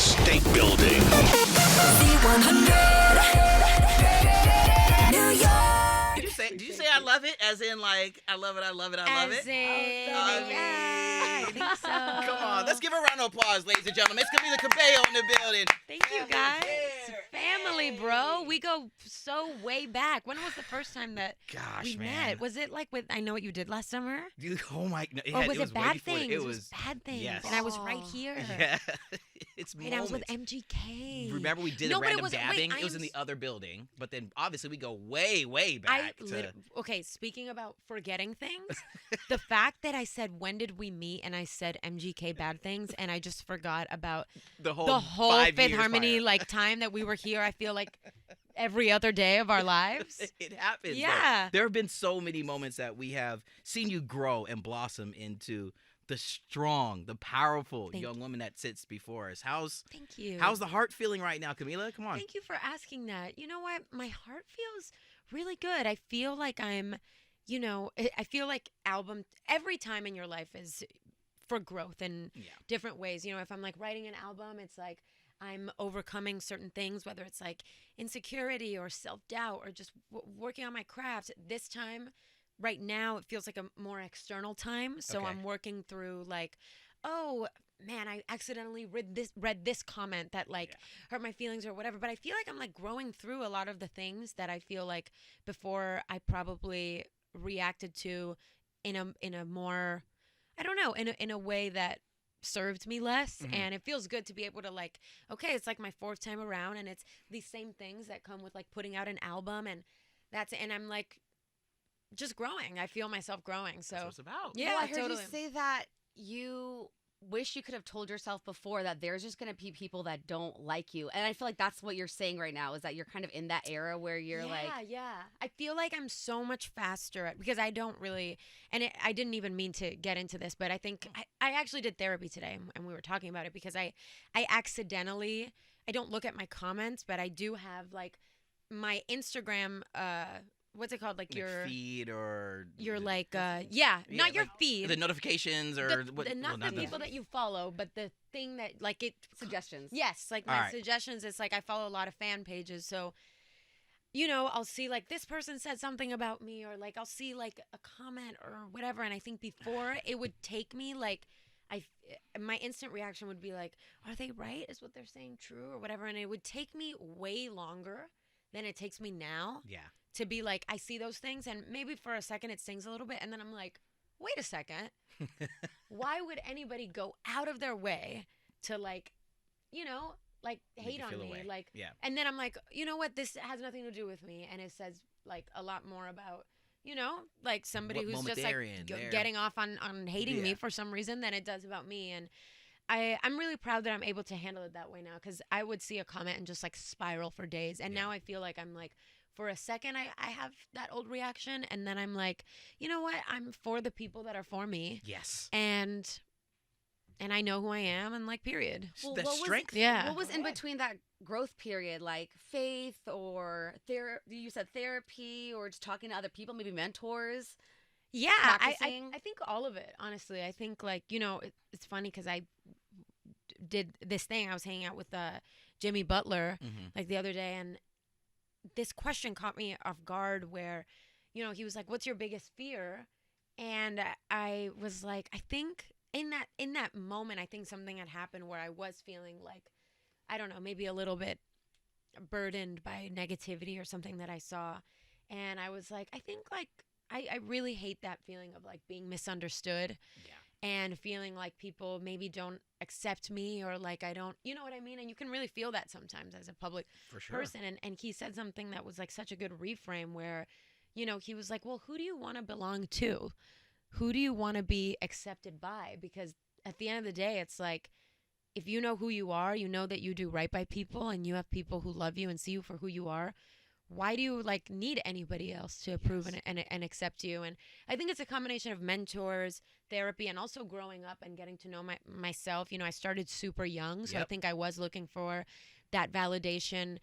State Building. New York. Did you say I love it? As in, like, I love it, I love it, I love it? Yeah, I think so. Come on, let's give a round of applause, ladies and gentlemen. It's Camila Cabello in the building. Thank you, guys. Family, bro. We go so way back. When was the first time that we met? Was it like with I Know What You Did Last Summer? Dude, oh my, no, Or was way it Bad before Things? It was Bad Things. yes. And I was right here. Yeah. It's And I was with moments. MGK. Remember we did No, a but it random was- wait, dabbing? I It was am in the other building. But then obviously we go way, way back to... Okay, speaking about forgetting things, the fact that I said, when did we meet? And I said MGK Bad Things, and I just forgot about the whole 5 years Fifth Harmony prior. like time that we were here. I feel like every other day of our lives. It happens. Yeah. There have been so many moments that we have seen you grow and blossom into the strong, the powerful young woman that sits before us. Thank you. How's the heart feeling right now, Camila? Come on. Thank you for asking that. You know what? My heart feels really good. I feel like I feel like every time in your life is for growth in different ways. You know, if I'm like writing an album, it's like I'm overcoming certain things, whether it's like insecurity or self-doubt or just working on my craft. This time, right now, it feels like a more external time. So I'm working through like, oh man, I accidentally read this comment that like hurt my feelings or whatever. But I feel like I'm like growing through a lot of the things that I feel like before I probably reacted to in a more, I don't know, in a way that served me less. And it feels good to be able to like, okay, it's like my 4th time around, and it's these same things that come with like putting out an album, and and I'm like just growing. I feel myself growing. So That's what it's about. yeah, Well, I heard totally. you say that you wish you could have told yourself before that there's just going to be people that don't like you. And I feel like that's what you're saying right now, is that you're kind of in that era where you're yeah. I feel like I'm so much faster because I don't really, and I didn't even mean to get into this, but I think I actually did therapy today, and we were talking about it because I accidentally, I don't look at my comments, but I do have like my Instagram, what's it called? Like your feed or your like not your like feed, the notifications or not the people that you follow, but the thing that like it suggestions. Yes, like my suggestions. It's like I follow a lot of fan pages, so you know, I'll see like this person said something about me, or like I'll see like a comment or whatever, and I think before it would take me like my instant reaction would be like, are they right? Is what they're saying true or whatever? And it would take me way longer than it takes me now. Yeah. To be like, I see those things, and maybe for a second it stings a little bit, and then I'm like, wait a second. Why would anybody go out of their way to like, you know, like hate on me? Away. Like, yeah. And then I'm like, you know what? This has nothing to do with me. And it says like a lot more about, you know, like somebody who's just like getting off on hating me for some reason than it does about me. And I'm really proud that I'm able to handle it that way now, because I would see a comment and just like spiral for days. And now I feel like I'm like, for a second, I have that old reaction, and then I'm like, you know what? I'm for the people that are for me. Yes. And I know who I am, and like, period. Well, the strength. What was in between that growth period, like faith or you said therapy, or just talking to other people, maybe mentors? Yeah, I think all of it, honestly. I think like, you know, it's funny because I did this thing. I was hanging out with Jimmy Butler like the other day, and this question caught me off guard where, you know, he was like, what's your biggest fear? And I was like, I think in that moment, I think something had happened where I was feeling like, I don't know, maybe a little bit burdened by negativity or something that I saw. And I was like, I think like, I really hate that feeling of like being misunderstood. Yeah. And feeling like people maybe don't accept me, or like I don't, you know what I mean? And you can really feel that sometimes as a public person. And he said something that was like such a good reframe where, you know, he was like, well, who do you want to belong to? Who do you want to be accepted by? Because at the end of the day, it's like, if you know who you are, you know that you do right by people, and you have people who love you and see you for who you are. Why do you like need anybody else to approve and accept you? And I think it's a combination of mentors, therapy, and also growing up and getting to know myself. You know, I started super young, so I think I was looking for that validation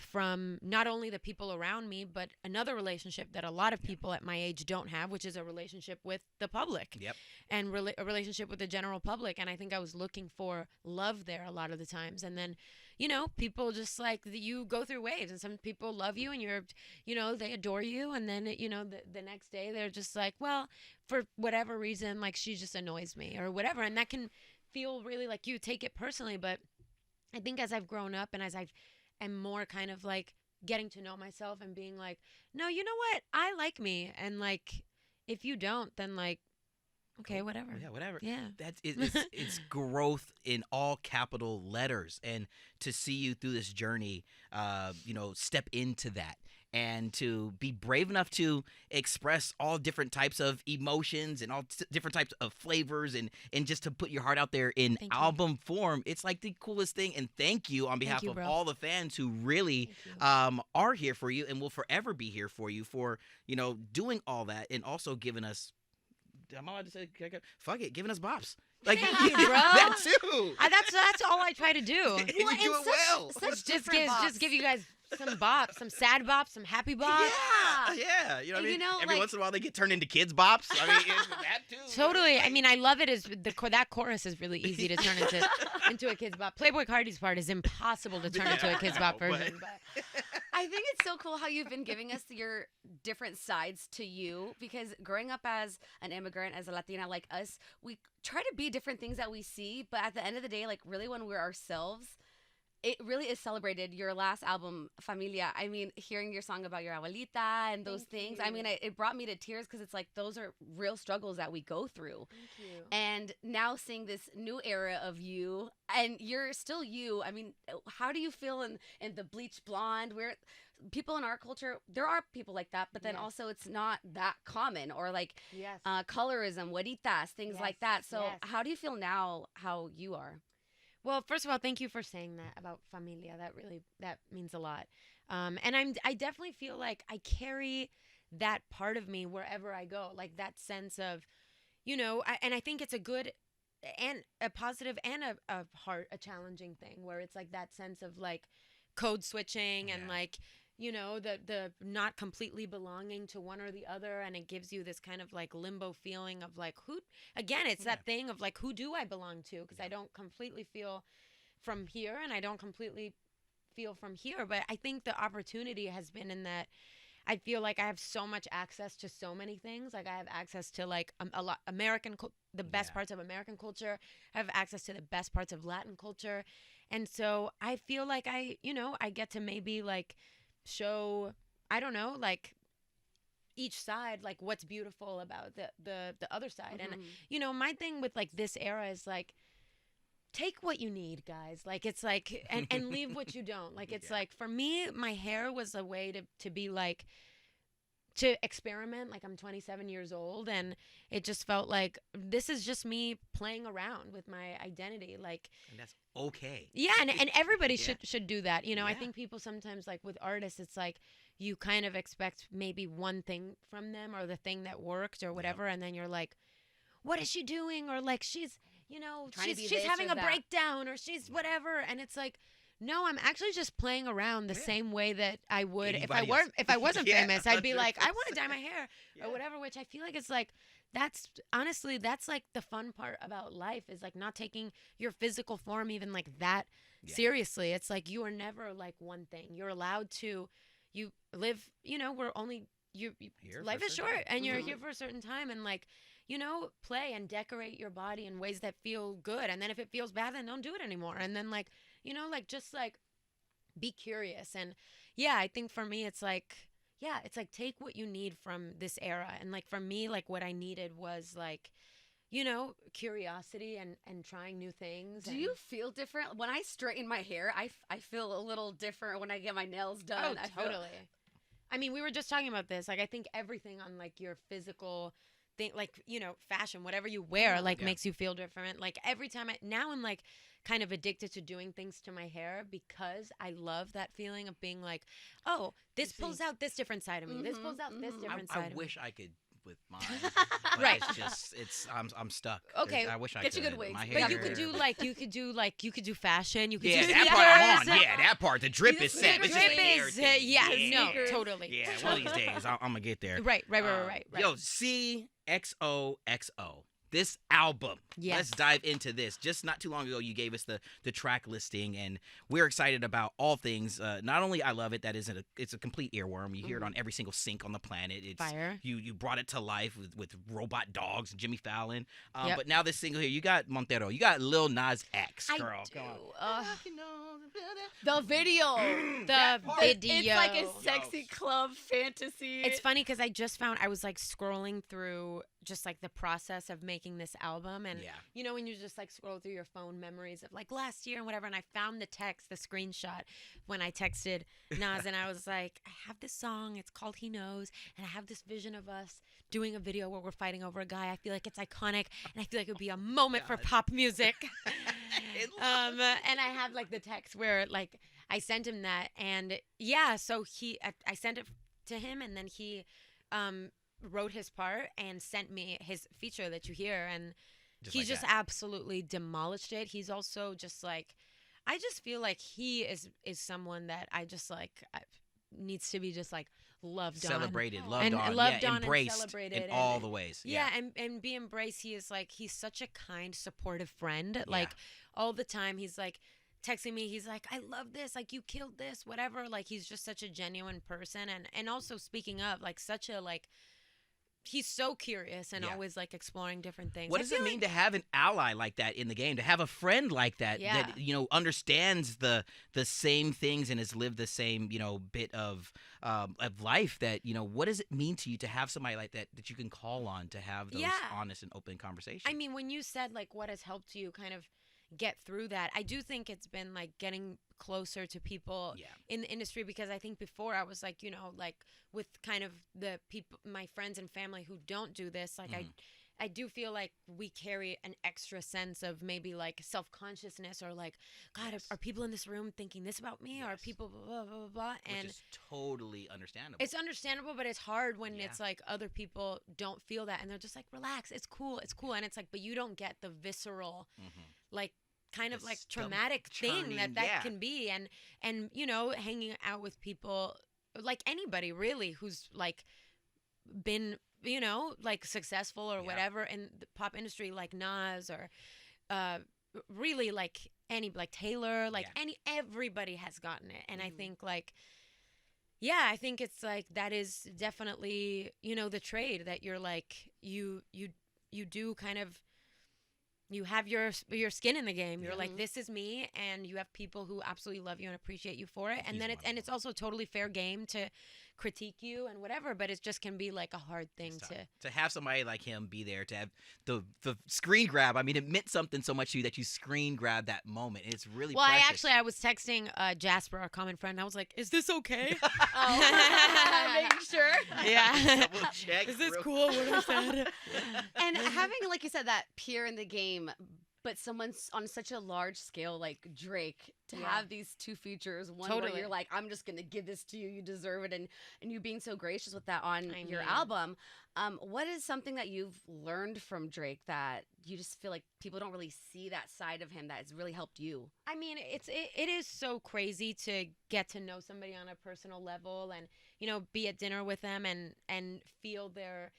from not only the people around me, but another relationship that a lot of people at my age don't have, which is a relationship with the public. Yep. And a relationship with the general public. And I think I was looking for love there a lot of the times. And then, you know, people just like, you go through waves, and some people love you and you're, you know, they adore you. And then, you know, the next day they're just like, well, for whatever reason, like, she just annoys me or whatever. And that can feel really like you take it personally. But I think as I've grown up and as I am more kind of like getting to know myself and being like, no, you know what? I like me. And like, if you don't, then like, okay, whatever. Yeah, whatever. Yeah. It's growth in all capital letters. And to see you through this journey, you know, step into that and to be brave enough to express all different types of emotions and all different types of flavors and just to put your heart out there in album form. It's like the coolest thing. And thank you on behalf of all the fans who really are here for you and will forever be here for you for, you know, doing all that and also giving us, I'm allowed to say, fuck it, giving us bops. Like, thank you, bro. That too. That's all I try to do. And you do it well. Just give you guys some bops, some sad bops, some happy bops. Yeah. You know what I mean? You know, every like, once in a while they get turned into kids bops. I mean, that too. Totally. I mean, I love it. That chorus is really easy to turn into a kids bop. Playboy Cardi's part is impossible to turn into a kids bop version. But I think it's so cool how you've been giving us your different sides to you, because growing up as an immigrant, as a Latina like us, we try to be different things that we see, but at the end of the day, like, really when we're ourselves, it really is celebrated. Your last album, Familia, I mean, hearing your song about your abuelita and those things, I mean, it brought me to tears, because it's like, those are real struggles that we go through. thank you. And now seeing this new era of you, and you're still you. I mean, how do you feel in the bleach blonde? Where people in our culture, there are people like that, but then also it's not that common, or like colorism, güeritas, things like that. So how do you feel now, how you are? Well, first of all, thank you for saying that about Familia. That means a lot. And I definitely feel like I carry that part of me wherever I go, like that sense of, you know, and I think it's a good and a positive and a challenging thing, where it's like that sense of like code switching and like, you know, the not completely belonging to one or the other, and it gives you this kind of like limbo feeling of like, who, again, it's that thing of like, who do I belong to? Because I don't completely feel from here, and I don't completely feel from here. But I think the opportunity has been in that I feel like I have so much access to so many things. Like, I have access to like a lot the best parts of American culture. I have access to the best parts of Latin culture, and so I feel like I get to maybe like show, I don't know, like each side, like what's beautiful about the other side. And you know, my thing with like this era is like, take what you need, guys. Like, it's like, and leave what you don't. Like, it's like, for me, my hair was a way to be like, to experiment. Like, I'm 27 years old, and it just felt like this is just me playing around with my identity. Like, and that's okay. Yeah, and everybody should do that. You know, I think people sometimes, like with artists, it's like you kind of expect maybe one thing from them, or the thing that worked or whatever, and then you're like, what is she doing? Or like, she's, you know, she's having a breakdown, or she's whatever. And it's like, no, I'm actually just playing around the same way that I would if I wasn't famous. I'd be like, I want to dye my hair or whatever, which I feel like it's like, that's like the fun part about life, is like not taking your physical form even like that seriously. It's like, you are never like one thing. You're allowed to, you live, you know, life is short, and you're here for a certain time, and like, you know, play and decorate your body in ways that feel good. And then if it feels bad, then don't do it anymore. And then like, you know, like, just like be curious. And I think for me, it's like, it's like, take what you need from this era. And like, for me, like, what I needed was like, you know, curiosity and trying new things. Do you feel different? When I straighten my hair, I feel a little different when I get my nails done. Oh, totally. I mean, we were just talking about this. Like, I think everything on like your physical thing, like, you know, fashion, whatever you wear, like makes you feel different. Like, every time now I'm like kind of addicted to doing things to my hair, because I love that feeling of being like, oh, this pulls out this different side of me. This pulls out this different side of me. I wish I could with mine. But Right. I'm stuck. Okay. I wish I Get could. you good wigs. My But But hair- you could do fashion. You could Yeah, do that part I'm on. sneakers. Yeah, that part. The drip is set. The It's just drip the hair is, thing. yeah, no, Sneakers. totally. Yeah, one of these days I'm gonna get there. Right. Yo, CXOXO. This album. Yes. Let's dive into this. Just not too long ago, you gave us the track listing, and we're excited about all things. Not only I love it, it's a complete earworm. You hear it on every single sync on the planet. It's Fire. You brought it to life with robot dogs, Jimmy Fallon. Yep. But now this single here, you got Montero, you got Lil Nas X, I girl. do. Go on. The video. The video. It's like a sexy club fantasy. It's funny because I just found I was like scrolling through just like the process of making this album, and Yeah. you know when you just like scroll through your phone memories of like last year and whatever, and I found the screenshot when I texted Nas, and I was like, I have this song, it's called He Knows, and I have this vision of us doing a video where we're fighting over a guy. I feel like it's iconic, and I feel like it would be a moment for pop music. And I have like the text where like I sent him that, and yeah, so I sent it to him, and then he wrote his part and sent me his feature that you hear, and he just absolutely demolished it. He's also just like, I just feel like he is someone that I just like needs to be just like loved Celebrated, on. loved And on, loved yeah, on and embraced celebrated in and- all the ways. Yeah, and be embraced. He's such a kind, supportive friend. Like all the time he's like texting me, he's like, I love this, like you killed this, whatever. Like he's just such a genuine person, and also speaking of like such a like he's so curious and always like exploring different things. What does it mean to have an ally like that in the game? To have a friend like that that understands the same things and has lived the same bit of life. That what does it mean to you to have somebody like that you can call on to have those honest and open conversations? I mean, when you said like what has helped you kind of get through that, I do think it's been like getting closer to people in the industry, because I think before I was like like with kind of the people, my friends and family who don't do this, like I do feel like we carry an extra sense of maybe like self-consciousness, or like, God, are people in this room thinking this about me? Or are people blah, blah, blah, blah? And which is totally understandable. It's understandable, but it's hard when it's like other people don't feel that, and they're just like, relax, it's cool. And it's like, but you don't get the visceral, like, kind of like traumatic thing that can be, and hanging out with people like anybody really who's like been like successful or whatever in the pop industry, like Nas, or really like Taylor, like everybody has gotten it. And I think like I think it's like that is definitely the trade that you're like you do kind of, you have your skin in the game. You're like, this is me, and you have people who absolutely love you and appreciate you for it. And then it's also totally fair game to critique you and whatever, but it just can be like a hard thing to have somebody like him be there, to have the screen grab. I mean, it meant something so much to you that you screen grab that moment. It's really precious. I was texting Jasper, our common friend. I was like, is this okay? Making sure. Yeah. Double check. Is this cool? What I said? And having, like you said, that peer in the game, but someone's on such a large scale like Drake, to have these two features, one where you're like, I'm just gonna give this to you, you deserve it, and you being so gracious with that on your album. What is something that you've learned from Drake that you just feel like people don't really see that side of him that has really helped you? I mean, it is so crazy to get to know somebody on a personal level, and be at dinner with them and feel their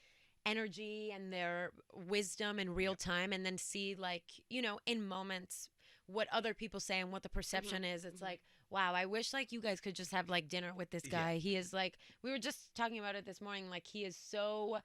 energy and their wisdom in real time, and then see like in moments what other people say and what the perception is. It's like, wow, I wish like you guys could just have like dinner with this guy. He is like, we were just talking about it this morning, like he is so,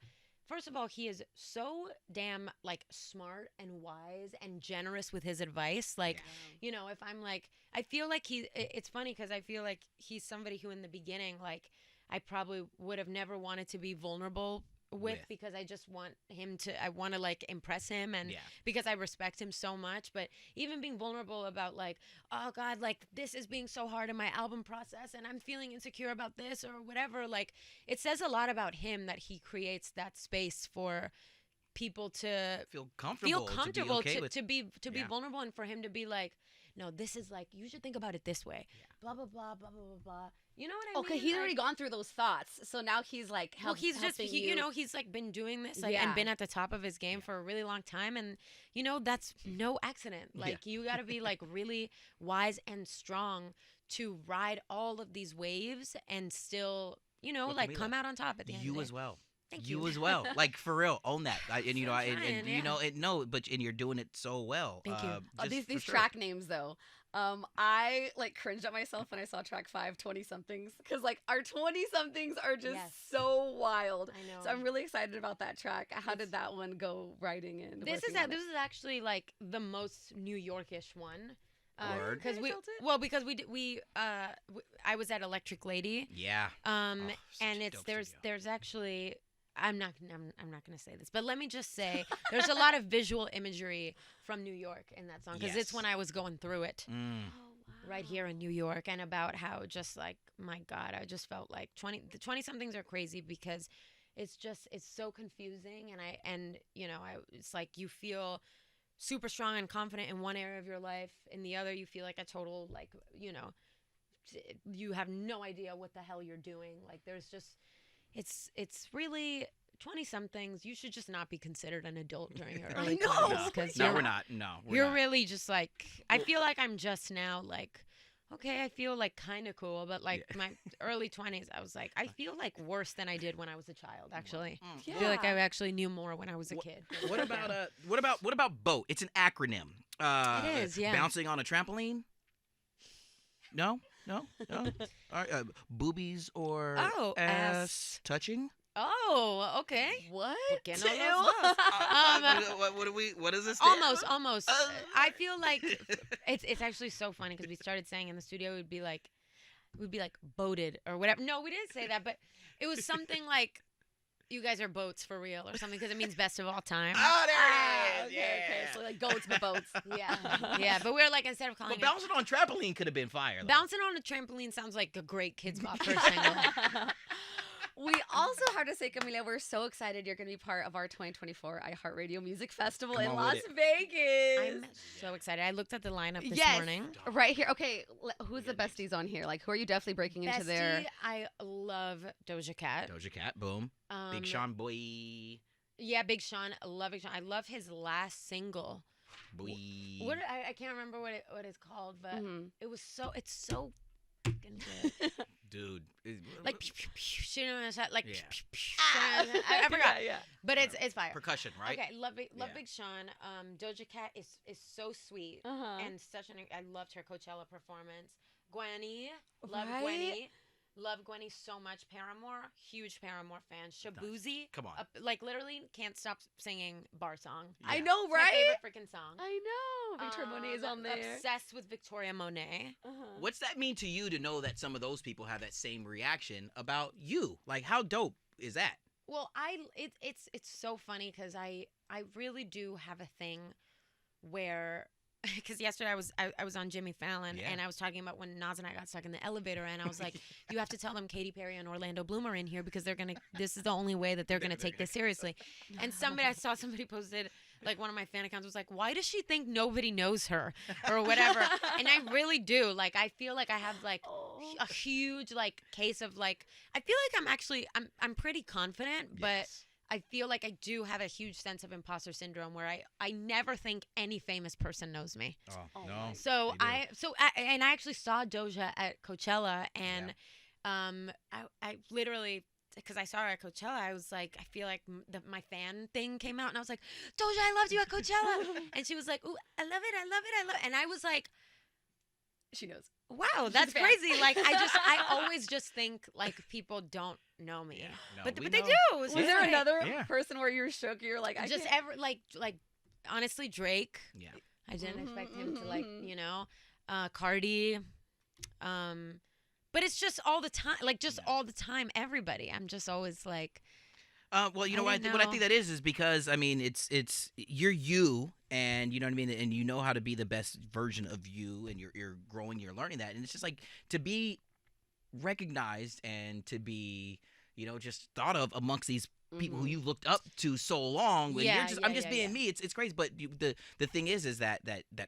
first of all, he is so damn like smart and wise and generous with his advice. Like if I'm like, I feel like it's funny because I feel like he's somebody who in the beginning, like I probably would have never wanted to be vulnerable with, because I just want him to, I want to like impress him, and because I respect him so much. But even being vulnerable about like, oh God, like this is being so hard in my album process, and I'm feeling insecure about this or whatever, like it says a lot about him that he creates that space for people to feel comfortable, to be vulnerable, and for him to be like, no, this is like, you should think about it this way. Blah, blah, blah, blah, blah, blah, blah. You know what I mean? Okay, he's already gone through those thoughts. So now he's like, he's just, you know, he's like been doing this like and been at the top of his game for a really long time. And, you know, that's no accident. Like, you got to be like really wise and strong to ride all of these waves and still, you know, like come out on top at the end of the day. You as well. Thank you. As well. Like, for real, own that. And, you know, you know, and you're doing it so well. Thank you. These track names, though. I like cringed at myself when I saw track 5, 20-somethings, because like our 20-somethings are just so wild. I know. So I'm really excited about that track. How did that one go writing in? This is actually like the most New Yorkish one. Because I was at Electric Lady. Yeah. And there's actually I'm not gonna say this, but let me just say there's a lot of visual imagery from New York in that song, because it's when I was going through it. Right here in New York, and about how just like, my God, I just felt like the 20-somethings are crazy, because it's so confusing, and it's like you feel super strong and confident in one area of your life, in the other you feel like a total, like, you know, you have no idea what the hell you're doing. Like, there's just it's really 20-somethings. You should just not be considered an adult during your early 20s, because we're not. No, you're really just like, I feel like I'm just now like, okay, I feel like kind of cool, but like my early 20s, I was like, I feel like worse than I did when I was a child. Actually, I feel like I actually knew more when I was a kid. What about BOAT? It's an acronym. It is, yeah. Bouncing on a trampoline? No. All right. Boobies or ass touching? Oh, okay. What? What is this? Almost. I feel like it's actually so funny, because we started saying in the studio we'd be like boated or whatever. No, we didn't say that, but it was something like, you guys are boats for real, or something, because it means best of all time. Oh, there it is. Okay. So like goats, but boats. Yeah. But we're like, instead of calling it bouncing on trampoline could have been fire. Though. Bouncing on a trampoline sounds like a great Kids Bop first single. We also have to say, Camila, we're so excited you're going to be part of our 2024 iHeartRadio Music Festival in Las Vegas. I'm so excited. I looked at the lineup this morning. Right here. Okay, who's the besties on here? Like, who are you definitely breaking into there? I love Doja Cat. Boom. Big Sean boy. Yeah, Big Sean. I love Big Sean. I love his last single. Boy. I can't remember what it's called, but it's so fucking good. Dude, like shooting on the shot, like I forgot. Yeah, but it's fire. Percussion, right? Okay, love Big Sean. Doja Cat is so sweet and I loved her Coachella performance. Gwenny, love Gwenny so much. Paramore, huge Paramore fan. Shabuzi, come on, like literally can't stop singing Bar Song. Yeah. I know, right? It's my favorite freaking song. I know. Victoria Monet is on there. Obsessed with Victoria Monet. What's that mean to you to know that some of those people have that same reaction about you? Like, how dope is that? Well, it's so funny, because I really do have a thing where, because yesterday I was on Jimmy Fallon and I was talking about when Nas and I got stuck in the elevator, and I was like, you have to tell them Katy Perry and Orlando Bloom are in here, because this is the only way that they're gonna take this seriously. And I saw somebody posted, like, one of my fan accounts was like, why does she think nobody knows her or whatever? And I really do. Like, I feel like I have like a huge like case of like, I feel like I'm pretty confident, but I feel like I do have a huge sense of imposter syndrome, where I never think any famous person knows me. Oh no. So I actually saw Doja at Coachella, and I literally, because I saw her at Coachella, I was like, I feel like my fan thing came out, and I was like, Doja, I loved you at Coachella. And she was like, ooh, I love it. And I was like, she knows. Wow, that's crazy. Like, I always just think like people don't know me, but they do. Was there another person where you were shook? You're like, I just can't... like honestly, Drake. Yeah, I didn't expect him to like, Cardi, but it's just all the time, like all the time. Everybody, I'm just always like. Well, what I think that is because, I mean, it's you're you, and you know what I mean, and you know how to be the best version of you, and you're growing, you're learning that, and it's just like to be recognized and to be, just thought of amongst these people who you looked up to so long. When you're just, I'm just being me. It's crazy. But the thing is that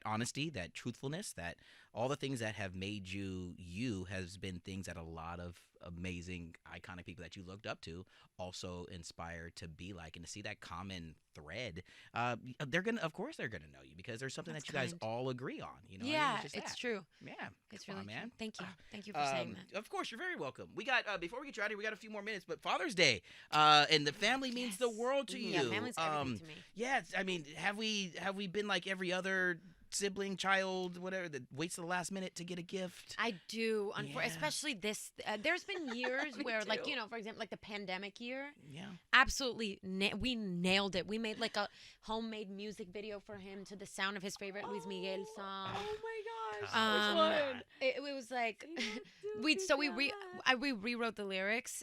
honesty, that truthfulness, that all the things that have made you has been things that a lot of amazing, iconic people that you looked up to also inspired to be like, and to see that common thread. Of course they're gonna know you because there's something that you guys all agree on. You know, it's true. Yeah, it's really man. True. Thank you for saying that. Of course, you're very welcome. We got before we get you out of here, we got a few more minutes, but Father's Day, and the family means the world to you. Yeah, family's everything to me. Yeah, I mean, have we been like every other sibling, child, whatever, that waits to the last minute to get a gift? I do, especially this. There's been years where, like, you know, for example, like the pandemic year. Yeah. Absolutely, we nailed it. We made like a homemade music video for him to the sound of his favorite Luis Miguel song. Oh my gosh! Which one? It was like we rewrote the lyrics.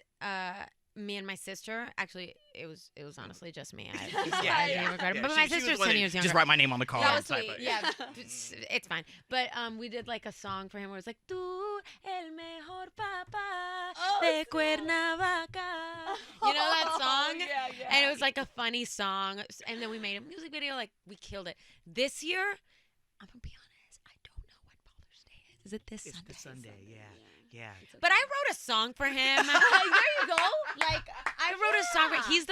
Me and my sister. Actually, it was honestly just me. But my sister's 10 years younger. Just write my name on the card. That was sweet. Yeah, it's fine. But we did like a song for him where it was like, "Tú el mejor papá de Cuernavaca." You know that song? Yeah. And it was like a funny song. And then we made a music video. Like, we killed it. This year, I'm gonna be honest, I don't know what Father's Day is. Is it this Sunday? It's the Sunday. Yeah. Yeah. But I wrote a song for him. There you go. Like, I wrote a song for he's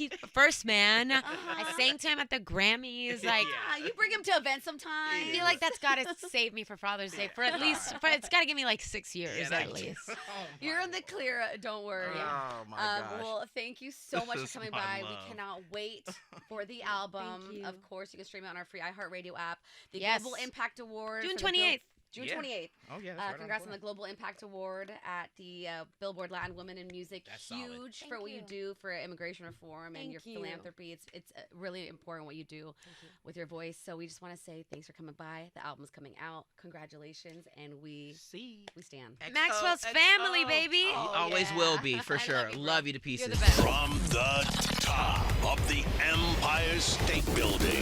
the first man. I sang to him at the Grammys. Like, you bring him to events sometimes. I feel like that's got to save me for Father's Day for at least, it's got to give me like 6 years at least. You're in the clear. Don't worry. Oh, my gosh. Well, thank you so much for coming by. We cannot wait for the album. Of course, you can stream it on our free iHeartRadio app. The Global Impact Award. June 28th. June 28th. Oh, yeah. That's right congrats on the Global Impact Award at the Billboard Latin Women in Music. That's huge solid. for what you do for immigration reform and your philanthropy. It's really important what you do with your voice. So we just want to say thanks for coming by. The album's coming out. Congratulations. And we stand. Maxwell's family, baby. Always will be, for sure. Love you to pieces. You're the best. From the top of the Empire State Building.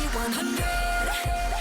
Z100.